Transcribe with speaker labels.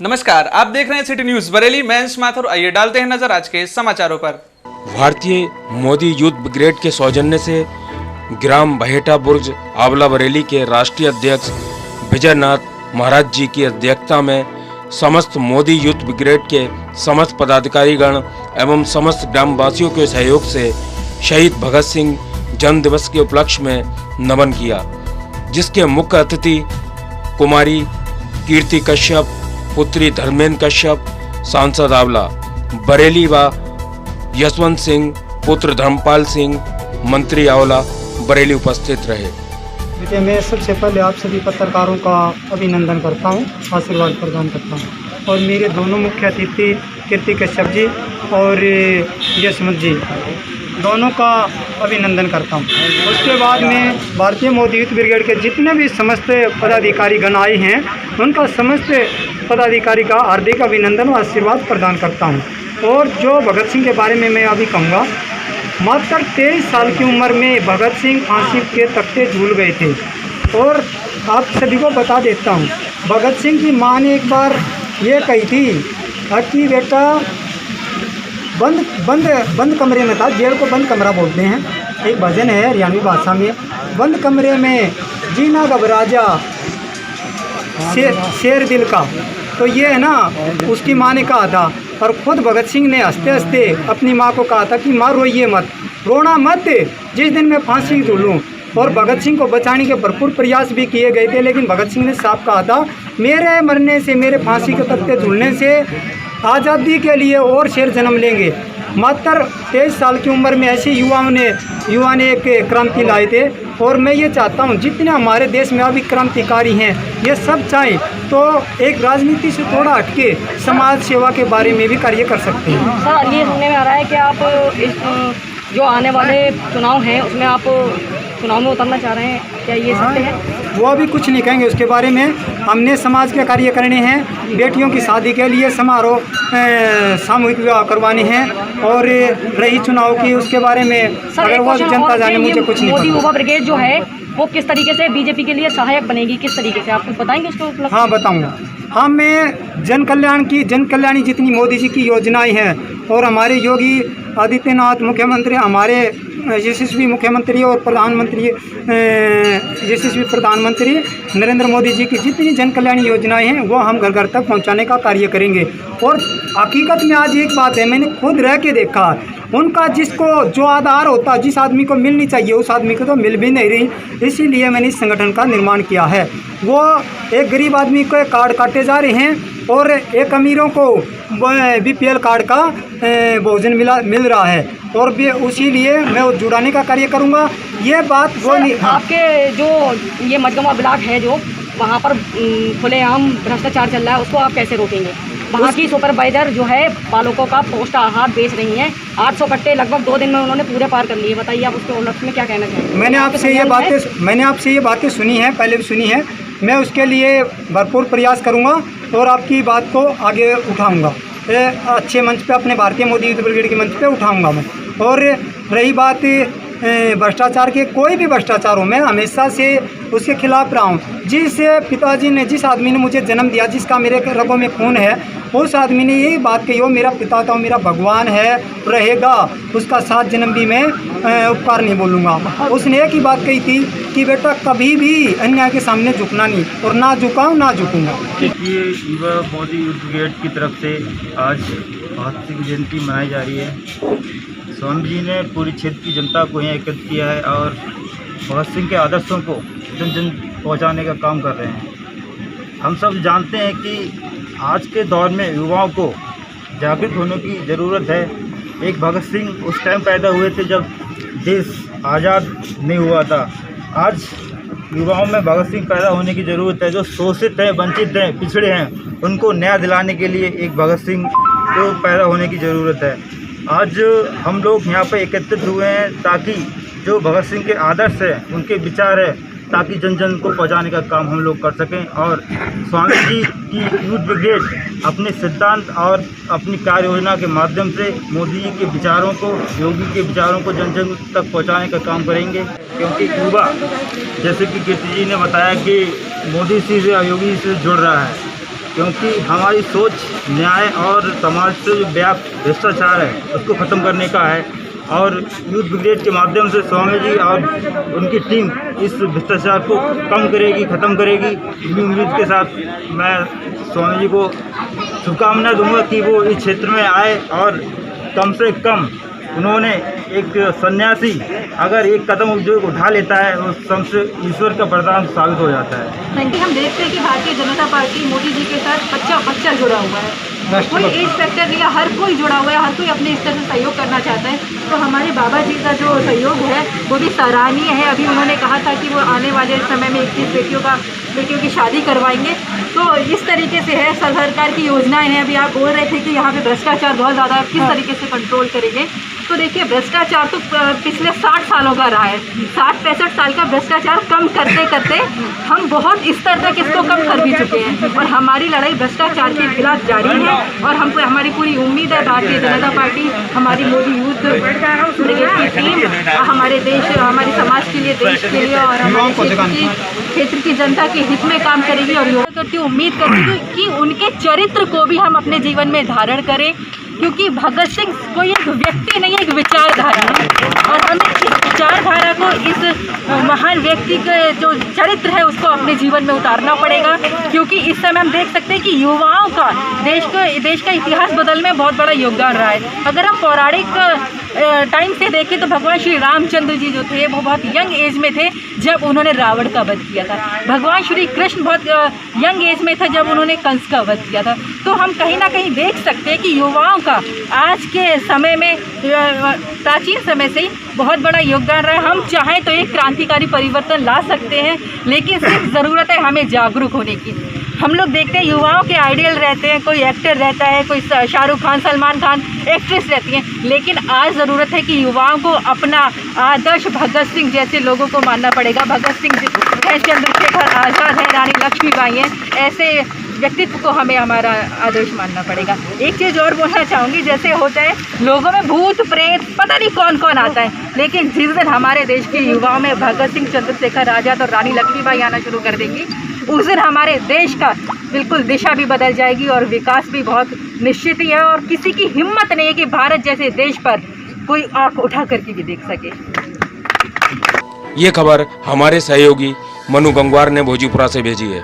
Speaker 1: नमस्कार, आप देख रहे हैं सिटी न्यूज बरेली। मैं अंश माथुर। आइए डालते हैं नजर आज के समाचारों पर।
Speaker 2: भारतीय मोदी यूथ ब्रिगेड के सौजन्य से ग्राम बहेटा बुर्ज आंवला बरेली के राष्ट्रीय अध्यक्ष विजयनाथ महाराज जी की अध्यक्षता में समस्त मोदी यूथ ब्रिगेड के समस्त पदाधिकारीगण एवं समस्त ग्रामवासियों के सहयोग से शहीद भगत सिंह जन्म दिवस के उपलक्ष्य में नमन किया, जिसके मुख्य अतिथि कुमारी कीर्ति कश्यप, पुत्री धर्मेंद्र कश्यप, सांसद आंवला बरेली व यशवंत सिंह पुत्र धर्मपाल सिंह, मंत्री आंवला बरेली उपस्थित रहे।
Speaker 3: मैं सबसे पहले आप सभी पत्रकारों का अभिनंदन करता हूं, आशीर्वाद प्रदान करता हूं और मेरे दोनों मुख्य अतिथि कीर्ति कश्यप जी और यशवंत जी दोनों का अभिनंदन करता हूं। उसके बाद में भारतीय मोदी यूथ ब्रिगेड के जितने भी समस्त पदाधिकारी गण आए हैं उनका समस्त पदाधिकारी का हार्दिक अभिनंदन और आशीर्वाद प्रदान करता हूं। और जो भगत सिंह के बारे में मैं अभी कहूँगा, मात्र 23 साल की उम्र में भगत सिंह फांसी के तख्ते झूल गए थे। और आप सभी को बता देता हूँ, भगत सिंह की माँ ने एक बार ये कही थी कि बेटा बंद कमरे में था, जेल को बंद कमरा बोलते हैं, एक भजन है हरियाणवी भाषा में, बंद कमरे में जीना घबरा जा शेर दिल का। तो ये है ना, उसकी माँ ने कहा था। और खुद भगत सिंह ने हंसते हंसते अपनी माँ को कहा था कि माँ रोइए मत, रोना मत, जिस दिन मैं फांसी झूलूँ। और भगत सिंह को बचाने के भरपूर प्रयास भी किए गए थे, लेकिन भगत सिंह ने साफ कहा था, मेरे मरने से, मेरे फांसी के तख्ते झूलने से आज़ादी के लिए और शेर जन्म लेंगे। मात्र 23 साल की उम्र में ऐसे युवा ने एक क्रांति लाए थे। और मैं ये चाहता हूँ जितने हमारे देश में अभी क्रांतिकारी हैं, ये सब चाहें तो एक राजनीति से थोड़ा हटके समाज सेवा के बारे में भी कार्य कर सकते हैं।
Speaker 4: सर, ये सुनने में आ रहा है कि आप इस जो आने वाले चुनाव हैं उसमें आप चुनाव में उतरना चाह रहे हैं, क्या ये सत्य है?
Speaker 3: वो अभी कुछ नहीं कहेंगे उसके बारे में। हमने समाज के कार्य करने हैं, बेटियों की शादी के लिए समारोह सामूहिक विवाह करवाने हैं। और रही चुनाव की, उसके बारे में अगर वो जनता जाने, मुझे कुछ नहीं
Speaker 4: मोदी युवा ब्रिगेड जो है वो किस तरीके से बीजेपी के लिए सहायक बनेगी, किस तरीके से आप कुछ बताएंगे उसको?
Speaker 3: हाँ, बताऊँगा। हाँ, मैं जन कल्याणी जितनी मोदी जी की योजनाएं हैं और हमारे योगी आदित्यनाथ मुख्यमंत्री, हमारे यशस्वी मुख्यमंत्री और यशस्वी प्रधानमंत्री नरेंद्र मोदी जी की जितनी जन कल्याणी योजनाएं हैं वो हम घर घर तक पहुंचाने का कार्य करेंगे। और हकीकत में आज एक बात है, मैंने खुद रह के देखा, उनका जिसको जो आधार होता, जिस आदमी को मिलनी चाहिए उस आदमी को तो मिल भी नहीं रही। इसीलिए मैंने इस संगठन का निर्माण किया है। वो एक गरीब आदमी को कार्ड काटे जा रहे हैं और एक अमीरों को BPL कार्ड का भोजन मिल रहा है। और भी उसी लिए मैं जुड़ाने का कार्य करूँगा। ये बात वो नहीं।
Speaker 4: आपके जो ये मजगमा ब्लॉक है, जो वहाँ पर खुलेआम भ्रष्टाचार चल रहा है, उसको आप कैसे रोकेंगे? वहाँ की सुपरवाइजर जो है बालकों का पोस्ट आहार बेच रही हैं, 800 कट्टे लगभग 2 दिन में उन्होंने पूरे पार कर लिए। बताइए आप उसके उलट में क्या कहना चाहेंगे? मैंने
Speaker 3: आपसे ये बातें सुनी हैं, पहले भी सुनी है। मैं उसके लिए भरपूर प्रयास करूँगा और आपकी बात को आगे उठाऊँगा, अच्छे मंच पे, अपने भारतीय मोदी यूथ ब्रिगेड के मंच पे उठाऊँगा मैं। और रही बात भ्रष्टाचार के, कोई भी भ्रष्टाचार हो, मैं हमेशा से उसके खिलाफ रहा हूँ। जिस पिताजी ने, जिस आदमी ने मुझे जन्म दिया, जिसका मेरे रगों में खून है, उस आदमी ने यही बात कही, वो मेरा पिता था, मेरा भगवान है, रहेगा, उसका 7 जन्म भी मैं उपकार नहीं बोलूँगा। उसने एक ही बात कही थी कि बेटा कभी भी अन्याय के सामने झुकना नहीं, और ना झुकाऊँ ना झुकूँगा।
Speaker 5: देखिए, युवा मोदी यूथ ब्रिगेड की तरफ से आज भगत सिंह जयंती मनाई जा रही है। स्वामी जी ने पूरी क्षेत्र की जनता को यहाँ एकत्र किया है और भगत सिंह के आदर्शों को जन जन पहुँचाने का काम कर रहे हैं। हम सब जानते हैं कि आज के दौर में युवाओं को जागृत होने की ज़रूरत है। एक भगत सिंह उस टाइम पैदा हुए थे जब देश आज़ाद नहीं हुआ था। आज युवाओं में भगत सिंह पैदा होने की ज़रूरत है। जो शोषित हैं, वंचित हैं, पिछड़े हैं, उनको न्याय दिलाने के लिए एक भगत सिंह को पैदा होने की ज़रूरत है। आज हम लोग यहाँ पर एकत्रित हुए हैं ताकि जो भगत सिंह के आदर्श है, उनके विचार है, ताकि जन जन को पहुँचाने का काम हम लोग कर सकें। और स्वामी जी की यूथ ब्रिगेड अपने सिद्धांत और अपनी कार्य योजना के माध्यम से मोदी जी के विचारों को, योगी के विचारों को जन जन तक पहुँचाने का काम करेंगे। क्योंकि युवा, जैसे कि कीर्ति जी ने बताया कि मोदी जी से, योगी जी से जुड़ रहा है, क्योंकि हमारी सोच न्याय और समाज से जो व्याप्त भ्रष्टाचार है उसको ख़त्म करने का है और यूथ ब्रिगेड के माध्यम से स्वामी जी और उनकी टीम इस भ्रष्टाचार को कम करेगी, ख़त्म करेगी। इसी उम्मीद के साथ मैं स्वामी जी को शुभकामनाएं दूंगा कि वो इस क्षेत्र में आए और कम से कम उन्होंने एक सन्यासी अगर एक कदम जो उठा लेता है उस सबसे ईश्वर का वरदान साबित हो जाता है।
Speaker 6: क्योंकि हम देखते हैं कि भारतीय जनता पार्टी मोदी जी के साथ बच्चा जुड़ा हुआ है, कोई एज फैक्टर नहीं है, हर कोई जुड़ा हुआ है, हर कोई अपने स्तर से सहयोग करना चाहता है। तो हमारे बाबा जी का जो सहयोग है वो भी सराहनीय है। अभी उन्होंने कहा था कि वो आने वाले समय में 21 बेटियों की शादी करवाएंगे। तो इस तरीके से है, सरकार की योजनाएं हैं। अभी आप बोल रहे थे कि यहाँ पे भ्रष्टाचार बहुत ज़्यादा है, किस तरीके से कंट्रोल करेंगे। तो देखिए, भ्रष्टाचार तो पिछले 60 सालों का रहा है। 60-65 साल का भ्रष्टाचार कम करते करते हम बहुत स्तर तक इसको कम कर भी चुके हैं और हमारी लड़ाई भ्रष्टाचार के खिलाफ जारी है। और हमको हमारी पूरी उम्मीद है भारतीय जनता पार्टी, हमारी मोदी यूथ ब्रिगेड की टीम हमारे देश, हमारे समाज के लिए, देश के लिए और हमारे क्षेत्र की जनता के हित में काम करेगी। और करती उम्मीद करती हूँ कि उनके चरित्र को भी हम अपने जीवन में धारण करें, क्योंकि भगत सिंह कोई एक व्यक्ति नहीं, एक विचारधारा है और हमें इस विचारधारा को, इस महान व्यक्ति के जो चरित्र है उसको अपने जीवन में उतारना पड़ेगा। क्योंकि इस समय हम देख सकते हैं कि युवाओं का देश का इतिहास बदलने में बहुत बड़ा योगदान रहा है। अगर हम पौराणिक टाइम से देखें तो भगवान श्री रामचंद्र जी जो थे वो बहुत यंग एज में थे जब उन्होंने रावण का वध किया था। भगवान श्री कृष्ण बहुत यंग एज में था जब उन्होंने कंस का वध किया था। तो हम कहीं ना कहीं देख सकते हैं कि युवाओं का आज के समय में, प्राचीन समय से ही बहुत बड़ा योगदान रहा है। हम चाहें तो एक क्रांतिकारी परिवर्तन ला सकते हैं, लेकिन सिर्फ ज़रूरत है हमें जागरूक होने की। हम लोग देखते हैं युवाओं के आइडियल रहते हैं, कोई एक्टर रहता है, कोई शाहरुख खान, सलमान खान, एक्ट्रेस रहती हैं, लेकिन आज ज़रूरत है कि युवाओं को अपना आदर्श भगत सिंह जैसे लोगों को मानना पड़ेगा। भगत सिंह है, चंद्रशेखर आज़ाद है, रानी लक्ष्मीबाई हैं, ऐसे व्यक्तित्व को हमें हमारा आदर्श मानना पड़ेगा। एक चीज़ और बोलना चाहूँगी, जैसे होता है लोगों में भूत प्रेत पता नहीं कौन कौन आता है, लेकिन जिस दिन हमारे देश के युवाओं में भगत सिंह, चंद्रशेखर आज़ाद और रानी लक्ष्मीबाई आना शुरू कर देंगी, उस दिन हमारे देश का बिल्कुल दिशा भी बदल जाएगी और विकास भी बहुत निश्चित ही है। और किसी की हिम्मत नहीं है कि भारत जैसे देश पर कोई आंख उठा करके भी देख सके।
Speaker 2: ये खबर हमारे सहयोगी मनु गंगवार ने भोजपुरा से भेजी है।